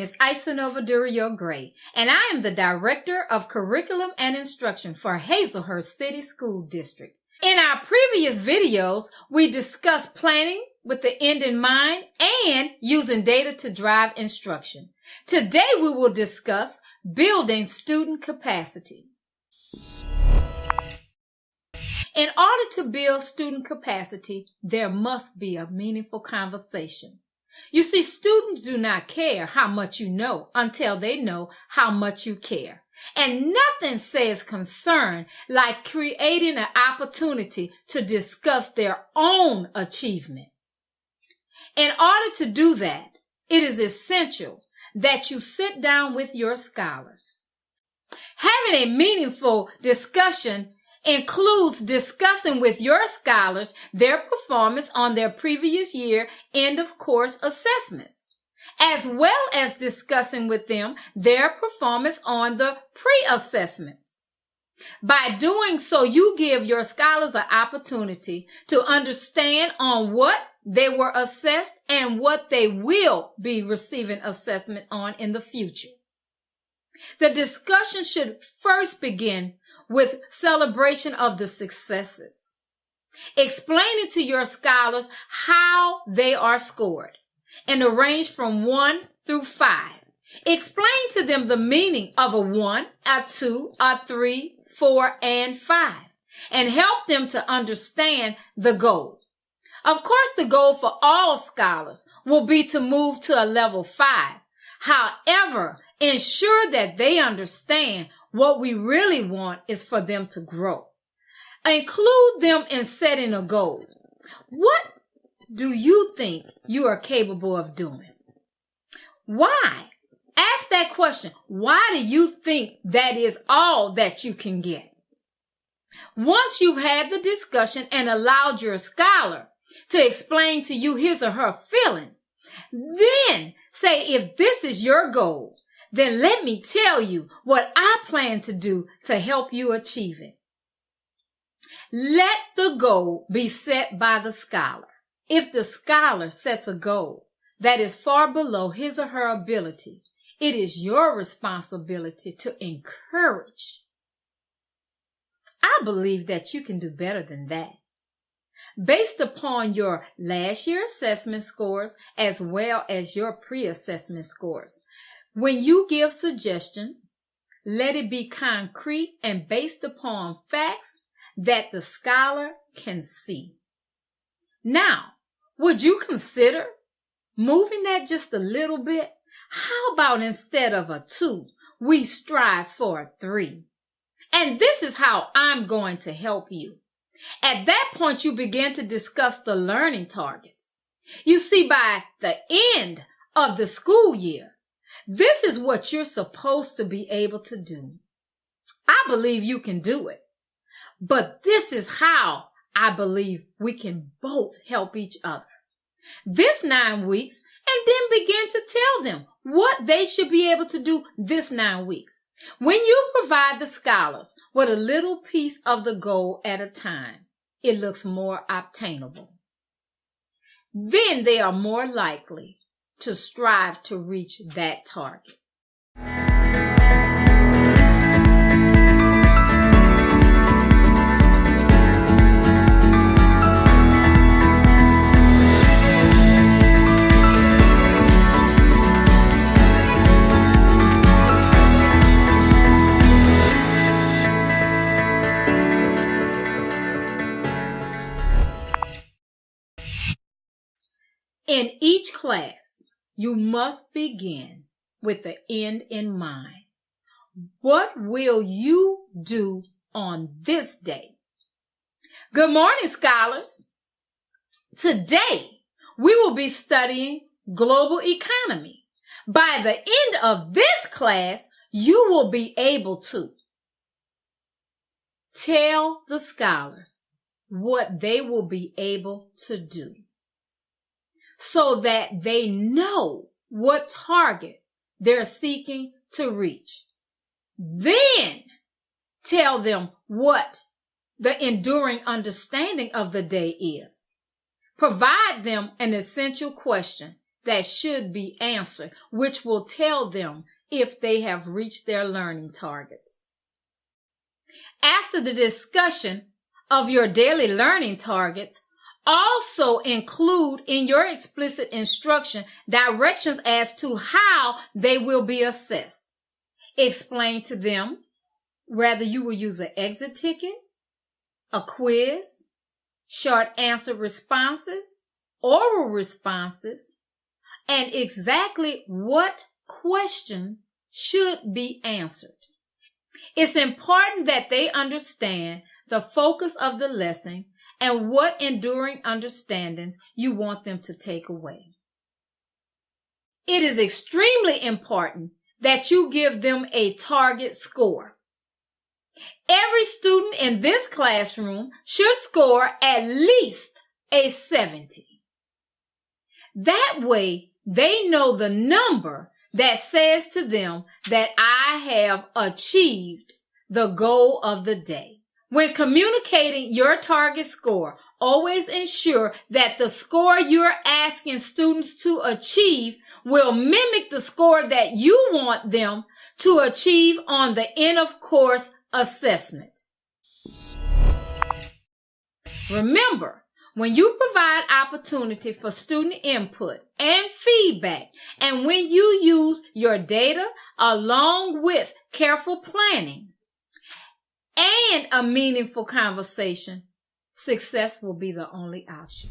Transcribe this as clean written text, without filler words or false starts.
is Eisenova your grade, and I am the Director of Curriculum and Instruction for Hazlehurst City School District. In our previous videos, we discussed planning with the end in mind and using data to drive instruction. Today, we will discuss building student capacity. In order to build student capacity, there must be a meaningful conversation. You see, students do not care how much you know until they know how much you care. And nothing says concern like creating an opportunity to discuss their own achievement. In order to do that, it is essential that you sit down with your scholars. Having a meaningful discussion includes discussing with your scholars their performance on their previous year end-of-course assessments, as well as discussing with them their performance on the pre-assessments. By doing so, you give your scholars an opportunity to understand on what they were assessed and what they will be receiving assessment on in the future. The discussion should first begin with celebration of the successes. Explaining to your scholars how they are scored in a range from 1 through 5. Explain to them the meaning of a 1, a 2, a 3, 4, and 5, and help them to understand the goal. Of course, the goal for all scholars will be to move to a level 5. However, ensure that they understand what we really want is for them to grow. Include them in setting a goal. What do you think you are capable of doing? Why? Ask that question. Why do you think that is all that you can get? Once you've had the discussion and allowed your scholar to explain to you his or her feelings, then say, if this is your goal, then let me tell you what I plan to do to help you achieve it. Let the goal be set by the scholar. If the scholar sets a goal that is far below his or her ability, it is your responsibility to encourage. I believe that you can do better than that. Based upon your last year assessment scores as well as your pre-assessment scores, when you give suggestions, let it be concrete and based upon facts that the scholar can see. Now, would you consider moving that just a little bit? How about instead of a 2, we strive for a 3? And this is how I'm going to help you. At that point, you begin to discuss the learning targets. You see, by the end of the school year, this is what you're supposed to be able to do. I believe you can do it. But this is how I believe we can both help each other. This 9 weeks, and then begin to tell them what they should be able to do this 9 weeks. When you provide the scholars with a little piece of the goal at a time, it looks more obtainable. Then they are more likely to strive to reach that target. In each class, you must begin with the end in mind. What will you do on this day? Good morning, scholars. Today, we will be studying global economy. By the end of this class, you will be able to tell the scholars what they will be able to do, so that they know what target they're seeking to reach. Then tell them what the enduring understanding of the day is. Provide them an essential question that should be answered, which will tell them if they have reached their learning targets. After the discussion of your daily learning targets, also include in your explicit instruction directions as to how they will be assessed. Explain to them whether you will use an exit ticket, a quiz, short answer responses, oral responses, and exactly what questions should be answered. It's important that they understand the focus of the lesson and what enduring understandings you want them to take away. It is extremely important that you give them a target score. Every student in this classroom should score at least a 70. That way, they know the number that says to them that I have achieved the goal of the day. When communicating your target score, always ensure that the score you're asking students to achieve will mimic the score that you want them to achieve on the end of course assessment. Remember, when you provide opportunity for student input and feedback, and when you use your data along with careful planning and a meaningful conversation, success will be the only option.